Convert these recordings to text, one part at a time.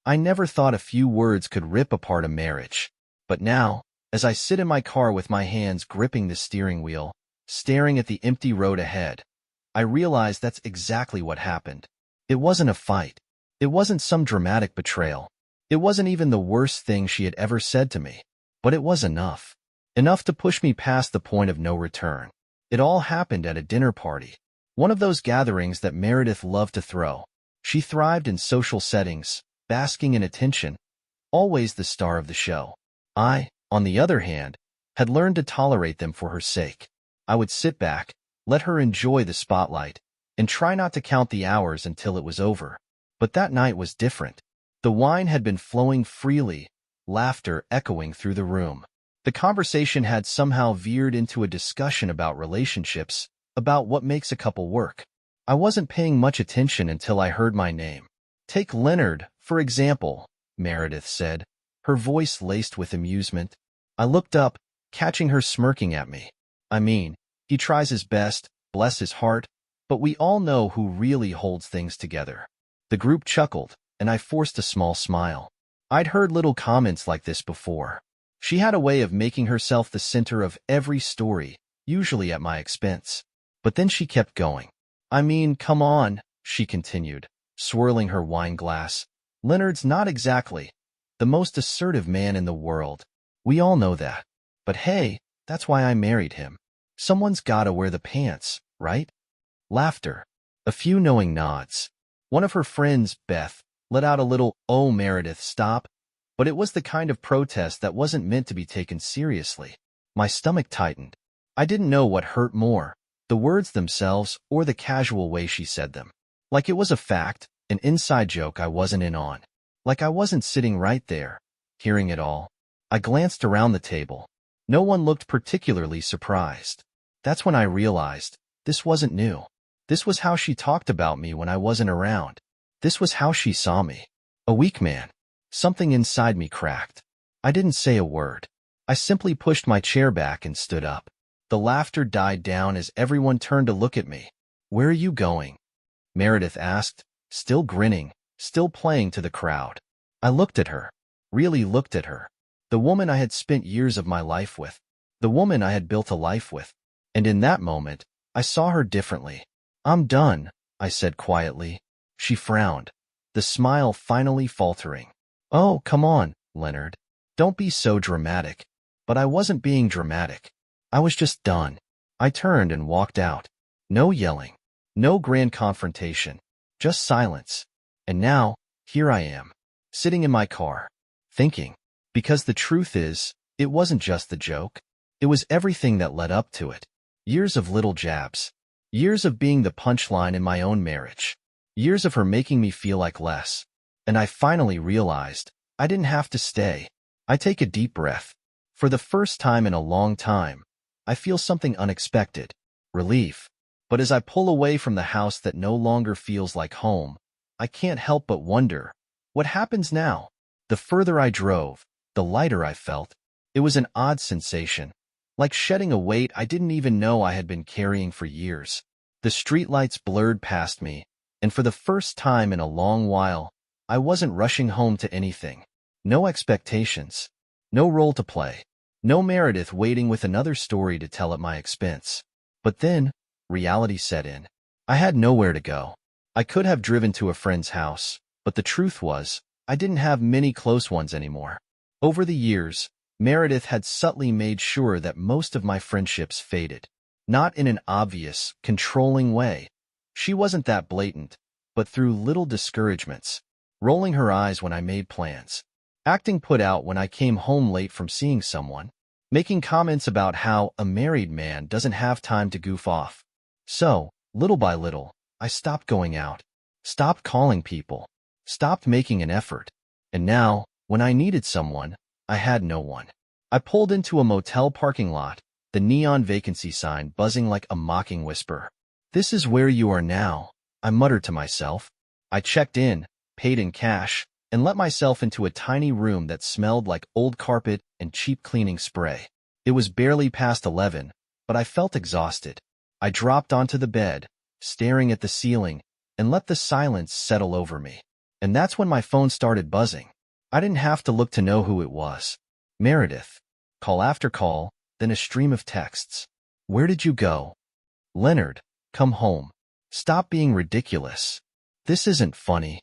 I never thought a few words could rip apart a marriage. But now, as I sit in my car with my hands gripping the steering wheel, staring at the empty road ahead, I realize that's exactly what happened. It wasn't a fight. It wasn't some dramatic betrayal. It wasn't even the worst thing she had ever said to me. But it was enough. Enough to push me past the point of no return. It all happened at a dinner party. One of those gatherings that Meredith loved to throw. She thrived in social settings, basking in attention, always the star of the show. I, on the other hand, had learned to tolerate them for her sake. I would sit back, let her enjoy the spotlight, and try not to count the hours until it was over. But that night was different. The wine had been flowing freely, laughter echoing through the room. The conversation had somehow veered into a discussion about relationships, about what makes a couple work. I wasn't paying much attention until I heard my name. "Take Leonard, for example," Meredith said, her voice laced with amusement. I looked up, catching her smirking at me. "I mean, he tries his best, bless his heart, but we all know who really holds things together." The group chuckled, and I forced a small smile. I'd heard little comments like this before. She had a way of making herself the center of every story, usually at my expense. But then she kept going. "I mean, come on," she continued, swirling her wine glass. "Leonard's not exactly the most assertive man in the world. We all know that. But hey, that's why I married him. Someone's gotta wear the pants, right?" Laughter. A few knowing nods. One of her friends, Beth, let out a little, "Oh, Meredith, stop." But it was the kind of protest that wasn't meant to be taken seriously. My stomach tightened. I didn't know what hurt more, the words themselves or the casual way she said them. Like it was a fact, an inside joke I wasn't in on. Like I wasn't sitting right there, hearing it all. I glanced around the table. No one looked particularly surprised. That's when I realized, this wasn't new. This was how she talked about me when I wasn't around. This was how she saw me. A weak man. Something inside me cracked. I didn't say a word. I simply pushed my chair back and stood up. The laughter died down as everyone turned to look at me. "Where are you going?" Meredith asked, still grinning, still playing to the crowd. I looked at her. Really looked at her. The woman I had spent years of my life with. The woman I had built a life with. And in that moment, I saw her differently. "I'm done," I said quietly. She frowned, the smile finally faltering. "Oh, come on, Leonard. Don't be so dramatic." But I wasn't being dramatic. I was just done. I turned and walked out. No yelling. No grand confrontation. Just silence. And now, here I am, sitting in my car, thinking. Because the truth is, it wasn't just the joke. It was everything that led up to it. Years of little jabs. Years of being the punchline in my own marriage. Years of her making me feel like less. And I finally realized I didn't have to stay. I take a deep breath. For the first time in a long time, I feel something unexpected. Relief. But as I pull away from the house that no longer feels like home, I can't help but wonder, what happens now? The further I drove, the lighter I felt. It was an odd sensation, like shedding a weight I didn't even know I had been carrying for years. The streetlights blurred past me, and for the first time in a long while, I wasn't rushing home to anything. No expectations. No role to play. No Meredith waiting with another story to tell at my expense. But then, reality set in. I had nowhere to go. I could have driven to a friend's house, but the truth was, I didn't have many close ones anymore. Over the years, Meredith had subtly made sure that most of my friendships faded. Not in an obvious, controlling way. She wasn't that blatant, but through little discouragements. Rolling her eyes when I made plans. Acting put out when I came home late from seeing someone. Making comments about how a married man doesn't have time to goof off. So, little by little, I stopped going out. Stopped calling people. Stopped making an effort. And now, when I needed someone, I had no one. I pulled into a motel parking lot, the neon vacancy sign buzzing like a mocking whisper. "This is where you are now," I muttered to myself. I checked in, paid in cash, and let myself into a tiny room that smelled like old carpet and cheap cleaning spray. It was barely past 11, but I felt exhausted. I dropped onto the bed, staring at the ceiling, and let the silence settle over me. And that's when my phone started buzzing. I didn't have to look to know who it was. Meredith. Call after call, then a stream of texts. Where did you go? Leonard, come home. Stop being ridiculous. This isn't funny.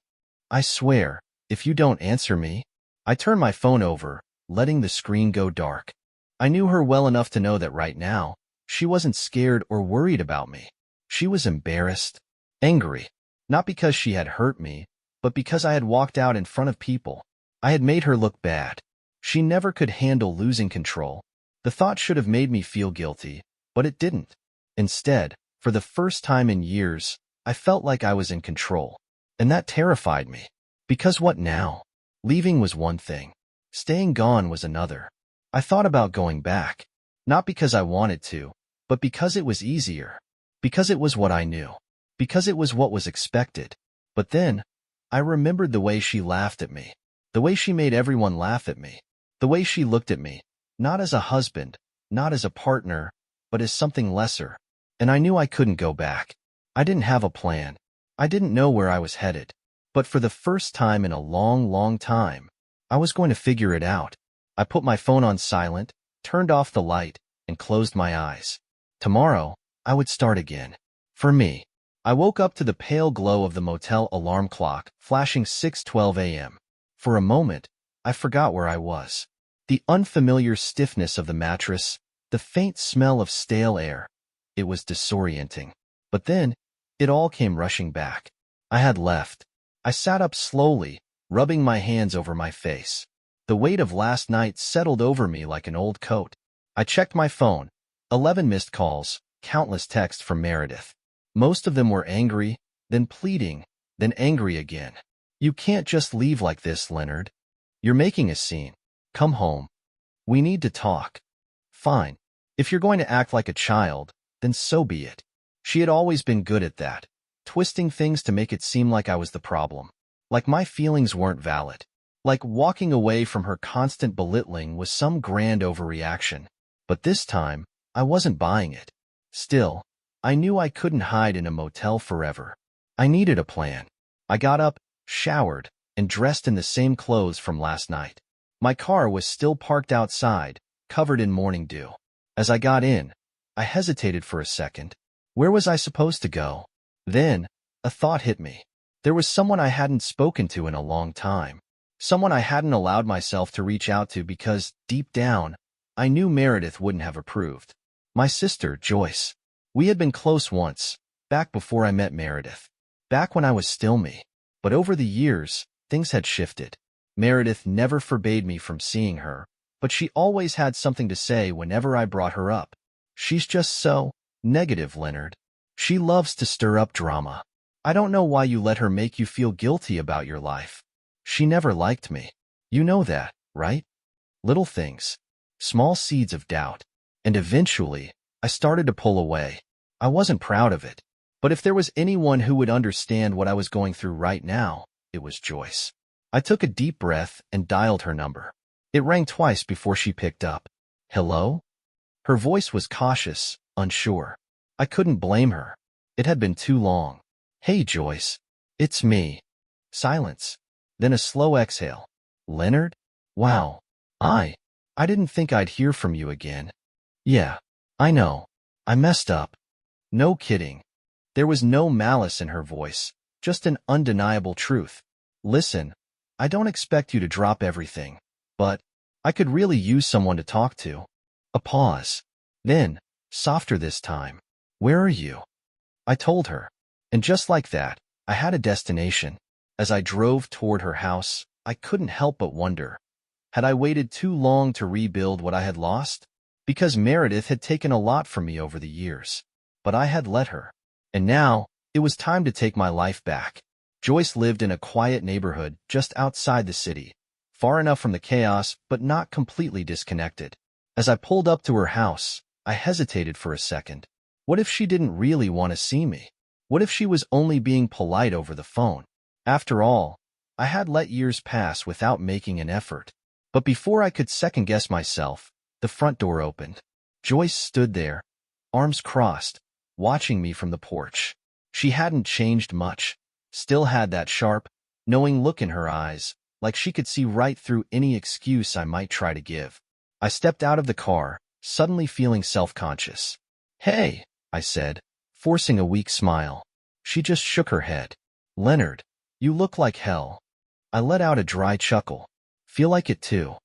I swear, if you don't answer me. I turned my phone over, letting the screen go dark. I knew her well enough to know that right now, she wasn't scared or worried about me. She was embarrassed, angry, not because she had hurt me, but because I had walked out in front of people. I had made her look bad. She never could handle losing control. The thought should have made me feel guilty, but it didn't. Instead, for the first time in years, I felt like I was in control. And that terrified me. Because what now? Leaving was one thing. Staying gone was another. I thought about going back. Not because I wanted to, but because it was easier. Because it was what I knew. Because it was what was expected. But then, I remembered the way she laughed at me. The way she made everyone laugh at me. The way she looked at me, not as a husband, not as a partner, but as something lesser. And I knew I couldn't go back. I didn't have a plan. I didn't know where I was headed. But for the first time in a long, long time, I was going to figure it out. I put my phone on silent, turned off the light, and closed my eyes. Tomorrow, I would start again. For me. I woke up to the pale glow of the motel alarm clock, flashing 6:12 a.m. For a moment, I forgot where I was. The unfamiliar stiffness of the mattress, the faint smell of stale air. It was disorienting. But then, it all came rushing back. I had left. I sat up slowly, rubbing my hands over my face. The weight of last night settled over me like an old coat. I checked my phone. 11 missed calls, countless texts from Meredith. Most of them were angry, then pleading, then angry again. You can't just leave like this, Leonard. You're making a scene. Come home. We need to talk. Fine. If you're going to act like a child, then so be it. She had always been good at that, twisting things to make it seem like I was the problem. Like my feelings weren't valid. Like walking away from her constant belittling was some grand overreaction. But this time, I wasn't buying it. Still, I knew I couldn't hide in a motel forever. I needed a plan. I got up, showered, and dressed in the same clothes from last night. My car was still parked outside, covered in morning dew. As I got in, I hesitated for a second. Where was I supposed to go? Then, a thought hit me. There was someone I hadn't spoken to in a long time. Someone I hadn't allowed myself to reach out to because, deep down, I knew Meredith wouldn't have approved. My sister, Joyce. We had been close once, back before I met Meredith. Back when I was still me. But over the years, things had shifted. Meredith never forbade me from seeing her, but she always had something to say whenever I brought her up. She's just so negative, Leonard. She loves to stir up drama. I don't know why you let her make you feel guilty about your life. She never liked me. You know that, right? Little things. Small seeds of doubt. And eventually, I started to pull away. I wasn't proud of it. But if there was anyone who would understand what I was going through right now, it was Joyce. I took a deep breath and dialed her number. It rang twice before she picked up. Hello? Her voice was cautious, unsure. I couldn't blame her. It had been too long. Hey, Joyce. It's me. Silence. Then a slow exhale. Leonard? Wow. I didn't think I'd hear from you again. Yeah, I know. I messed up. No kidding. There was no malice in her voice, just an undeniable truth. Listen, I don't expect you to drop everything, but I could really use someone to talk to. A pause. Then, softer this time. Where are you? I told her. And just like that, I had a destination. As I drove toward her house, I couldn't help but wonder. Had I waited too long to rebuild what I had lost? Because Meredith had taken a lot from me over the years. But I had let her. And now, it was time to take my life back. Joyce lived in a quiet neighborhood just outside the city, far enough from the chaos but not completely disconnected. As I pulled up to her house, I hesitated for a second. What if she didn't really want to see me? What if she was only being polite over the phone? After all, I had let years pass without making an effort. But before I could second-guess myself, the front door opened. Joyce stood there, arms crossed, watching me from the porch. She hadn't changed much, still had that sharp, knowing look in her eyes, like she could see right through any excuse I might try to give. I stepped out of the car, suddenly feeling self-conscious. "Hey," I said, forcing a weak smile. She just shook her head. "Leonard, you look like hell." I let out a dry chuckle. "Feel like it too."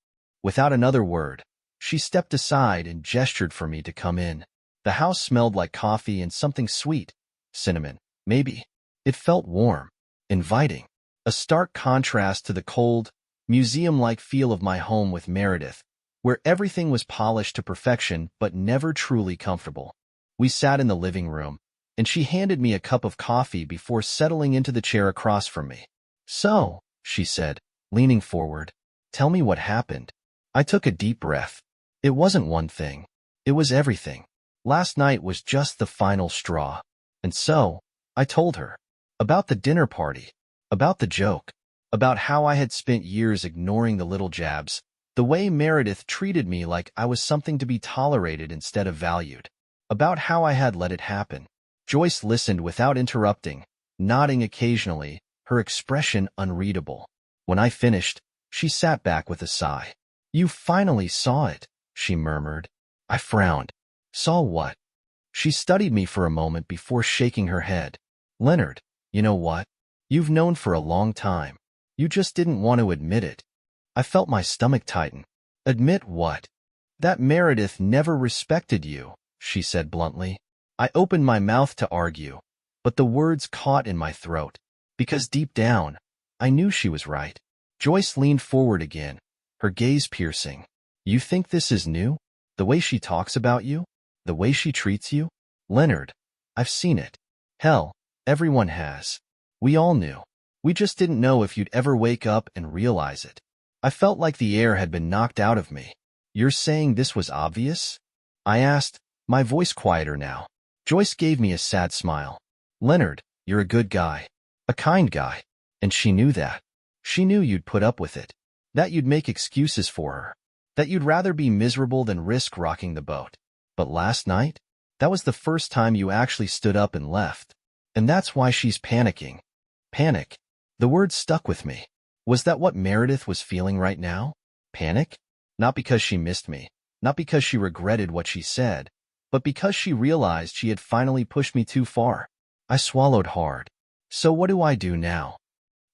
Without another word, she stepped aside and gestured for me to come in. The house smelled like coffee and something sweet. Cinnamon, maybe. It felt warm, inviting. A stark contrast to the cold, museum-like feel of my home with Meredith, where everything was polished to perfection but never truly comfortable. We sat in the living room, and she handed me a cup of coffee before settling into the chair across from me. "So," she said, leaning forward, "tell me what happened." I took a deep breath. It wasn't one thing. It was everything. Last night was just the final straw. And so, I told her. About the dinner party. About the joke. About how I had spent years ignoring the little jabs. The way Meredith treated me like I was something to be tolerated instead of valued. About how I had let it happen. Joyce listened without interrupting, nodding occasionally, her expression unreadable. When I finished, she sat back with a sigh. "You finally saw it," she murmured. I frowned. "Saw what?" She studied me for a moment before shaking her head. "Leonard, you know what? You've known for a long time. You just didn't want to admit it." I felt my stomach tighten. "Admit what?" "That Meredith never respected you," she said bluntly. I opened my mouth to argue, but the words caught in my throat. Because deep down, I knew she was right. Joyce leaned forward again, her gaze piercing. "You think this is new? The way she talks about you? The way she treats you?" "Leonard, I've seen it. Hell, everyone has. We all knew. We just didn't know if you'd ever wake up and realize it." I felt like the air had been knocked out of me. "You're saying this was obvious?" I asked, my voice quieter now. Joyce gave me a sad smile. "Leonard, you're a good guy. A kind guy. And she knew that. She knew you'd put up with it. That you'd make excuses for her. That you'd rather be miserable than risk rocking the boat. But last night, that was the first time you actually stood up and left. And that's why she's panicking." Panic. The word stuck with me. Was that what Meredith was feeling right now? Panic? Not because she missed me. Not because she regretted what she said. But because she realized she had finally pushed me too far. I swallowed hard. "So what do I do now?"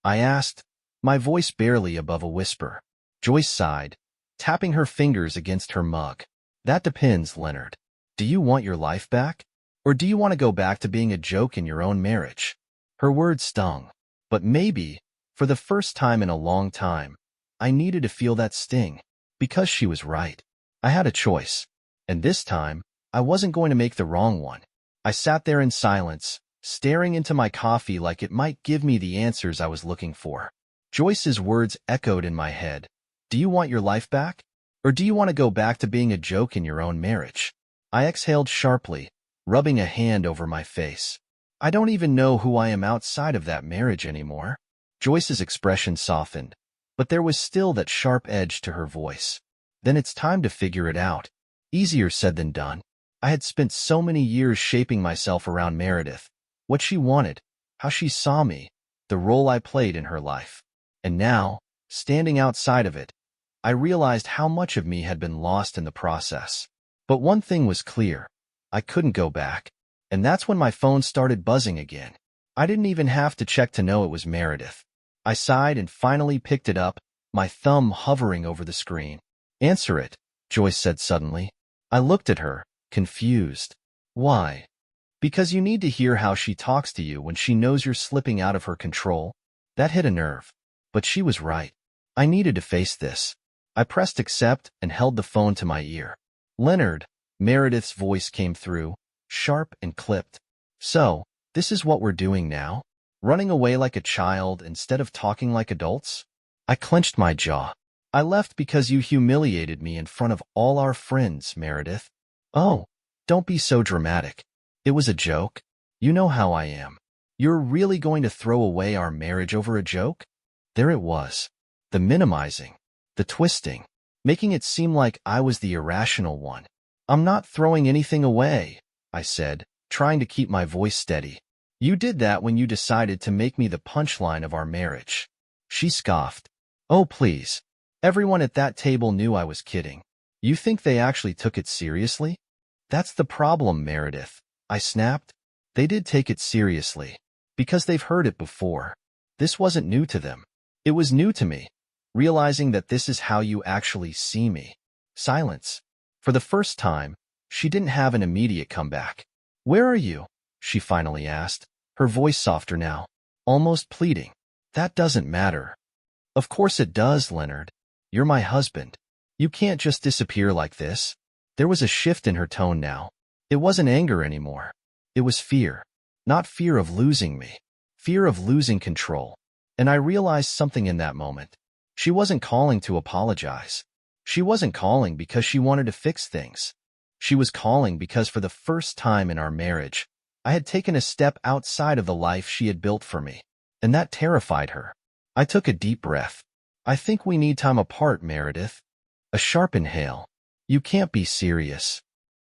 I asked, my voice barely above a whisper. Joyce sighed, tapping her fingers against her mug. "That depends, Leonard. Do you want your life back? Or do you want to go back to being a joke in your own marriage?" Her words stung. But maybe, for the first time in a long time, I needed to feel that sting. Because she was right. I had a choice. And this time, I wasn't going to make the wrong one. I sat there in silence, staring into my coffee like it might give me the answers I was looking for. Joyce's words echoed in my head. "Do you want your life back? Or do you want to go back to being a joke in your own marriage?" I exhaled sharply, rubbing a hand over my face. "I don't even know who I am outside of that marriage anymore." Joyce's expression softened, but there was still that sharp edge to her voice. "Then it's time to figure it out." Easier said than done. I had spent so many years shaping myself around Meredith, what she wanted, how she saw me, the role I played in her life. And now, standing outside of it, I realized how much of me had been lost in the process. But one thing was clear. I couldn't go back. And that's when my phone started buzzing again. I didn't even have to check to know it was Meredith. I sighed and finally picked it up, my thumb hovering over the screen. "Answer it," Joyce said suddenly. I looked at her, confused. "Why?" "Because you need to hear how she talks to you when she knows you're slipping out of her control." That hit a nerve. But she was right. I needed to face this. I pressed accept and held the phone to my ear. "Leonard," Meredith's voice came through, sharp and clipped. "So, this is what we're doing now? Running away like a child instead of talking like adults?" I clenched my jaw. "I left because you humiliated me in front of all our friends, Meredith." "Oh, don't be so dramatic. It was a joke. You know how I am. You're really going to throw away our marriage over a joke?" There it was. The minimizing. The twisting. Making it seem like I was the irrational one. "I'm not throwing anything away," I said, trying to keep my voice steady. "You did that when you decided to make me the punchline of our marriage." She scoffed. Oh, please. Everyone at that table knew I was kidding. You think they actually took it seriously? That's the problem, Meredith. I snapped. They did take it seriously. Because they've heard it before. This wasn't new to them. It was new to me. Realizing that this is how you actually see me. Silence. For the first time, she didn't have an immediate comeback. Where are you? She finally asked, her voice softer now, almost pleading. That doesn't matter. Of course it does, Leonard. You're my husband. You can't just disappear like this. There was a shift in her tone now. It wasn't anger anymore. It was fear. Not fear of losing me. Fear of losing control. And I realized something in that moment. She wasn't calling to apologize. She wasn't calling because she wanted to fix things. She was calling because for the first time in our marriage, I had taken a step outside of the life she had built for me. And that terrified her. I took a deep breath. I think we need time apart, Meredith. A sharp inhale. You can't be serious.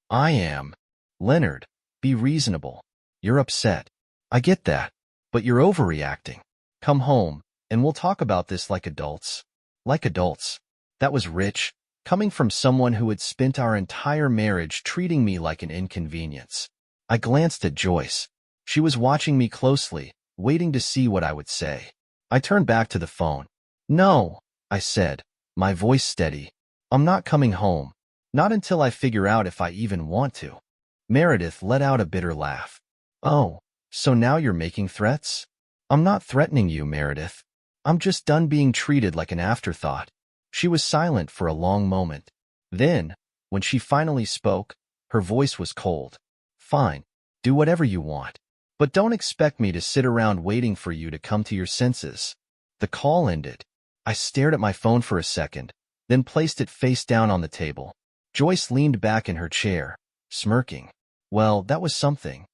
I am. Leonard, be reasonable. You're upset. I get that. But you're overreacting. Come home, and we'll talk about this like adults. Like adults. That was rich, coming from someone who had spent our entire marriage treating me like an inconvenience. I glanced at Joyce. She was watching me closely, waiting to see what I would say. I turned back to the phone. No, I said, my voice steady. I'm not coming home. Not until I figure out if I even want to. Meredith let out a bitter laugh. Oh, so now you're making threats? I'm not threatening you, Meredith. I'm just done being treated like an afterthought. She was silent for a long moment. Then, when she finally spoke, her voice was cold. Fine, do whatever you want. But don't expect me to sit around waiting for you to come to your senses. The call ended. I stared at my phone for a second, then placed it face down on the table. Joyce leaned back in her chair, smirking. Well, that was something.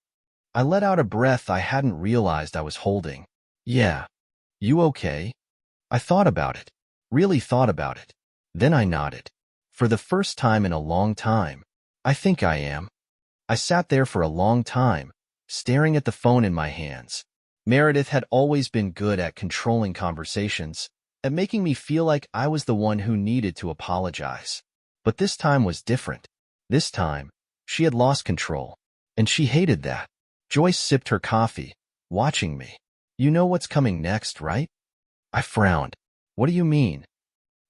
I let out a breath I hadn't realized I was holding. Yeah. You okay? I thought about it. Really thought about it. Then I nodded. For the first time in a long time. I think I am. I sat there for a long time, staring at the phone in my hands. Meredith had always been good at controlling conversations, at making me feel like I was the one who needed to apologize. But this time was different. This time, she had lost control. And she hated that. Joyce sipped her coffee, watching me. You know what's coming next, right? I frowned. What do you mean?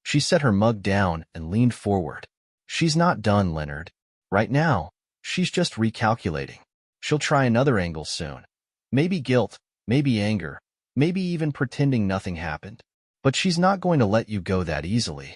She set her mug down and leaned forward. She's not done, Leonard. Right now, she's just recalculating. She'll try another angle soon. Maybe guilt, maybe anger, maybe even pretending nothing happened. But she's not going to let you go that easily.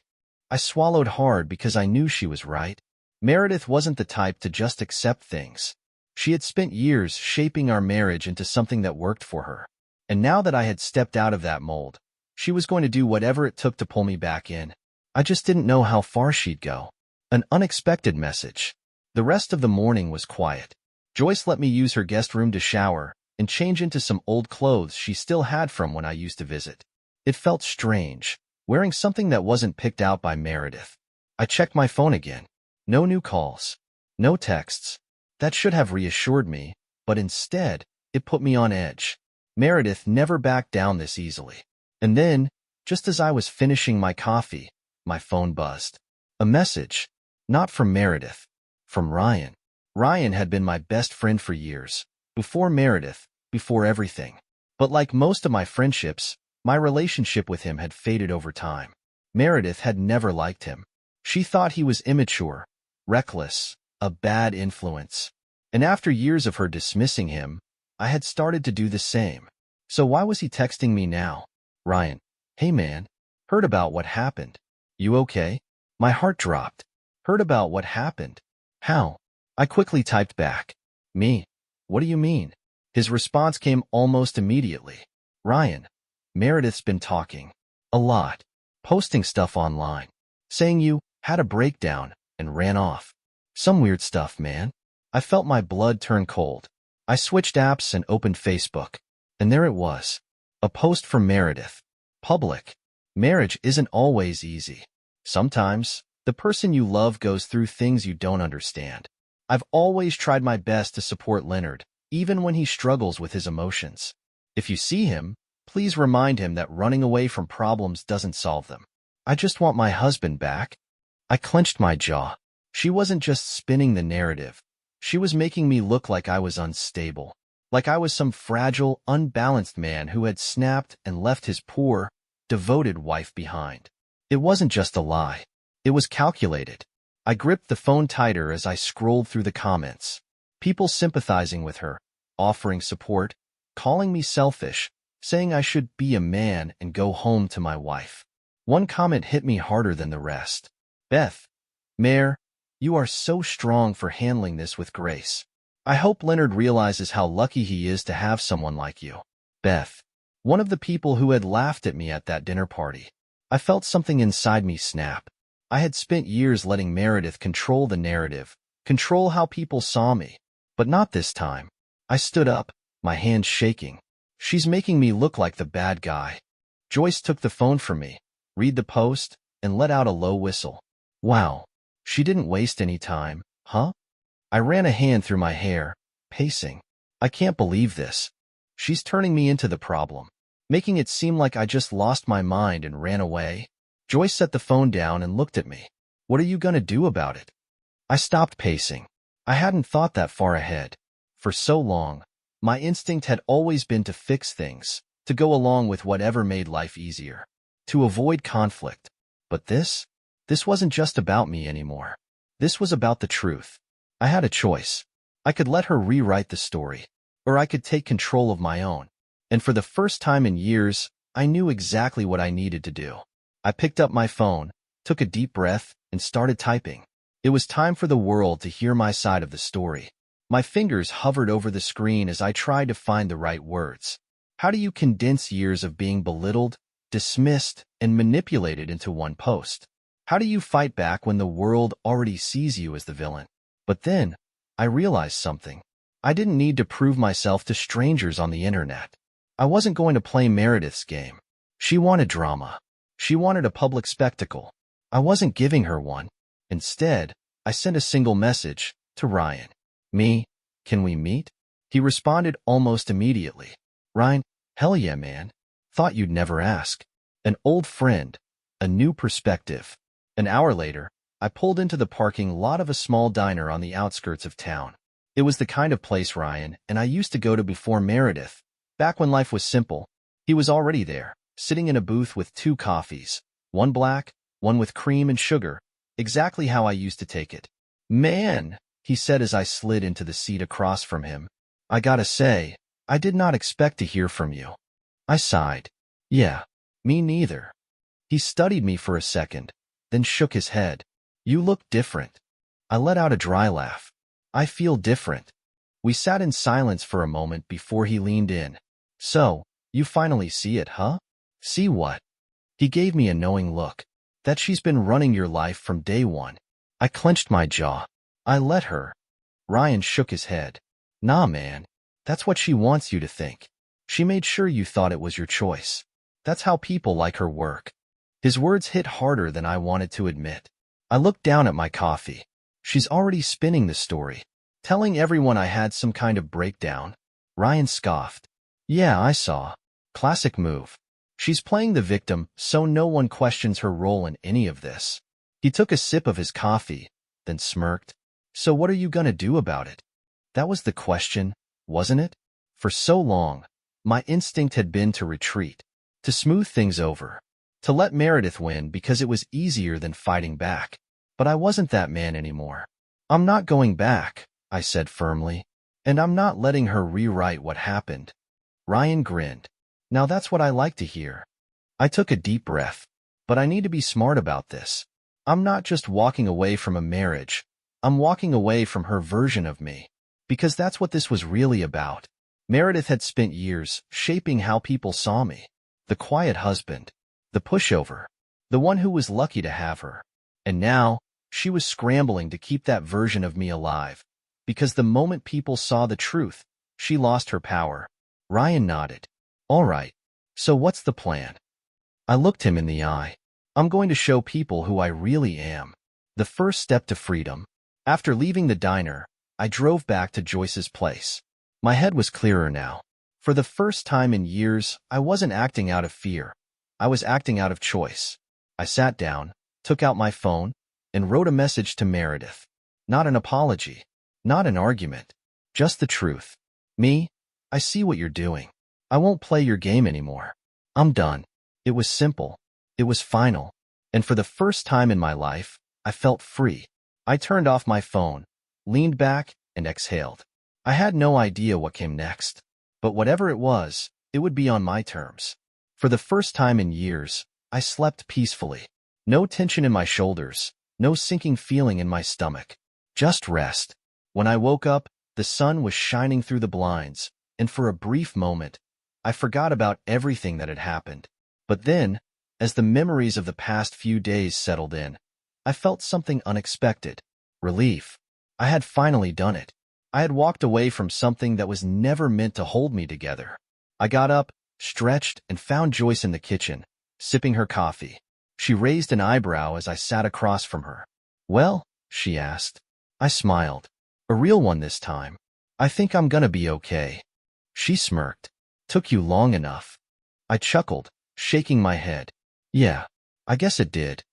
I swallowed hard because I knew she was right. Meredith wasn't the type to just accept things. She had spent years shaping our marriage into something that worked for her. And now that I had stepped out of that mold, she was going to do whatever it took to pull me back in. I just didn't know how far she'd go. An unexpected message. The rest of the morning was quiet. Joyce let me use her guest room to shower and change into some old clothes she still had from when I used to visit. It felt strange, wearing something that wasn't picked out by Meredith. I checked my phone again. No new calls. No texts. That should have reassured me, but instead, it put me on edge. Meredith never backed down this easily. And then, just as I was finishing my coffee, my phone buzzed. A message. Not from Meredith. From Ryan. Ryan had been my best friend for years. Before Meredith, before everything. But like most of my friendships, my relationship with him had faded over time. Meredith had never liked him. She thought he was immature, reckless, a bad influence. And after years of her dismissing him, I had started to do the same. So why was he texting me now? Ryan, hey man, heard about what happened. You okay? My heart dropped. Heard about what happened. How? I quickly typed back. Me? What do you mean? His response came almost immediately. Ryan, Meredith's been talking. A lot. Posting stuff online. Saying you had a breakdown and ran off. Some weird stuff, man. I felt my blood turn cold. I switched apps and opened Facebook. And there it was. A post from Meredith. Public. Marriage isn't always easy. Sometimes, the person you love goes through things you don't understand. I've always tried my best to support Leonard, even when he struggles with his emotions. If you see him, Please remind him that running away from problems doesn't solve them. I just want my husband back. I clenched my jaw. She wasn't just spinning the narrative. She was making me look like I was unstable, like I was some fragile, unbalanced man who had snapped and left his poor, devoted wife behind. It wasn't just a lie. It was calculated. I gripped the phone tighter as I scrolled through the comments. People sympathizing with her, offering support, calling me selfish, saying I should be a man and go home to my wife. One comment hit me harder than the rest. Beth, Mare, you are so strong for handling this with grace. I hope Leonard realizes how lucky he is to have someone like you. Beth, one of the people who had laughed at me at that dinner party. I felt something inside me snap. I had spent years letting Meredith control the narrative, control how people saw me. But not this time. I stood up, my hands shaking. She's making me look like the bad guy. Joyce took the phone from me, read the post, and let out a low whistle. Wow, she didn't waste any time, huh? I ran a hand through my hair, pacing. I can't believe this. She's turning me into the problem, making it seem like I just lost my mind and ran away. Joyce set the phone down and looked at me. What are you gonna do about it? I stopped pacing. I hadn't thought that far ahead. For so long, my instinct had always been to fix things, to go along with whatever made life easier, to avoid conflict. But this wasn't just about me anymore. This was about the truth. I had a choice. I could let her rewrite the story, or I could take control of my own. And for the first time in years, I knew exactly what I needed to do. I picked up my phone, took a deep breath, and started typing. It was time for the world to hear my side of the story. My fingers hovered over the screen as I tried to find the right words. How do you condense years of being belittled, dismissed, and manipulated into one post? How do you fight back when the world already sees you as the villain? But then, I realized something. I didn't need to prove myself to strangers on the internet. I wasn't going to play Meredith's game. She wanted drama. She wanted a public spectacle. I wasn't giving her one. Instead, I sent a single message to Ryan. Me, can we meet? He responded almost immediately. Ryan, hell yeah, man. Thought you'd never ask. An old friend, a new perspective. An hour later, I pulled into the parking lot of a small diner on the outskirts of town. It was the kind of place Ryan and I used to go to before Meredith. Back when life was simple, he was already there, sitting in a booth with 2 coffees, one black, one with cream and sugar, exactly how I used to take it. Man, he said as I slid into the seat across from him. I gotta say, I did not expect to hear from you. I sighed. Yeah, me neither. He studied me for a second, then shook his head. You look different. I let out a dry laugh. I feel different. We sat in silence for a moment before he leaned in. So, you finally see it, huh? See what? He gave me a knowing look. That she's been running your life from day one. I clenched my jaw. I let her. Ryan shook his head. Nah, man. That's what she wants you to think. She made sure you thought it was your choice. That's how people like her work. His words hit harder than I wanted to admit. I looked down at my coffee. She's already spinning the story, telling everyone I had some kind of breakdown. Ryan scoffed. Yeah, I saw. Classic move. She's playing the victim, so no one questions her role in any of this. He took a sip of his coffee, then smirked. So what are you gonna do about it? That was the question, wasn't it? For so long, my instinct had been to retreat, to smooth things over, to let Meredith win because it was easier than fighting back. But I wasn't that man anymore. I'm not going back, I said firmly, and I'm not letting her rewrite what happened. Ryan grinned. Now that's what I like to hear. I took a deep breath. But I need to be smart about this. I'm not just walking away from a marriage. I'm walking away from her version of me. Because that's what this was really about. Meredith had spent years shaping how people saw me. The quiet husband. The pushover. The one who was lucky to have her. And now, she was scrambling to keep that version of me alive. Because the moment people saw the truth, she lost her power. Ryan nodded. All right. So what's the plan? I looked him in the eye. I'm going to show people who I really am. The first step to freedom. After leaving the diner, I drove back to Joyce's place. My head was clearer now. For the first time in years, I wasn't acting out of fear. I was acting out of choice. I sat down, took out my phone, and wrote a message to Meredith. Not an apology, not an argument, just the truth. Me, I see what you're doing. I won't play your game anymore. I'm done. It was simple. It was final. And for the first time in my life, I felt free. I turned off my phone, leaned back, and exhaled. I had no idea what came next. But whatever it would be on my terms. For the first time in years, I slept peacefully. No tension in my shoulders, no sinking feeling in my stomach. Just rest. When I woke up, the sun was shining through the blinds, and for a brief moment, I forgot about everything that had happened. But then, as the memories of the past few days settled in, I felt something unexpected. Relief. I had finally done it. I had walked away from something that was never meant to hold me together. I got up, stretched, and found Joyce in the kitchen, sipping her coffee. She raised an eyebrow as I sat across from her. "Well?" she asked. I smiled. "A real one this time. I think I'm gonna be okay." She smirked. "Took you long enough." I chuckled, shaking my head. "Yeah, I guess it did."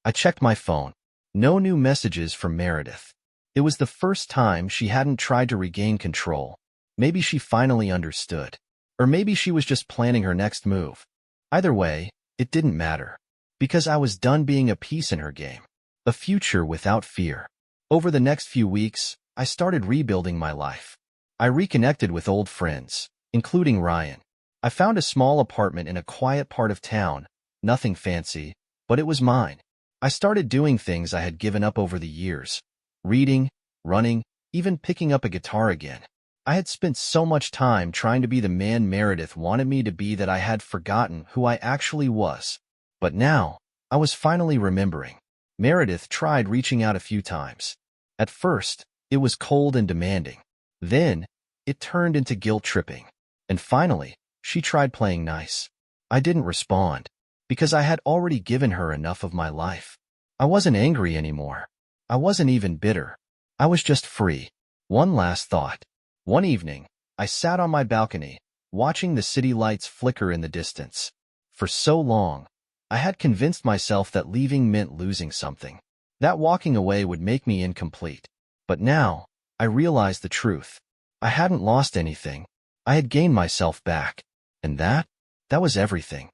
I checked my phone. No new messages from Meredith. It was the first time she hadn't tried to regain control. Maybe she finally understood. Or maybe she was just planning her next move. Either way, it didn't matter. Because I was done being a piece in her game. A future without fear. Over the next few weeks, I started rebuilding my life. I reconnected with old friends, including Ryan. I found a small apartment in a quiet part of town, nothing fancy, but it was mine. I started doing things I had given up over the years. Reading, running, even picking up a guitar again. I had spent so much time trying to be the man Meredith wanted me to be that I had forgotten who I actually was. But now, I was finally remembering. Meredith tried reaching out a few times. At first, it was cold and demanding. Then, it turned into guilt-tripping. And finally, she tried playing nice. I didn't respond, because I had already given her enough of my life. I wasn't angry anymore. I wasn't even bitter. I was just free. One last thought. One evening, I sat on my balcony, watching the city lights flicker in the distance. For so long, I had convinced myself that leaving meant losing something, that walking away would make me incomplete. But now, I realized the truth. I hadn't lost anything. I had gained myself back. And that was everything.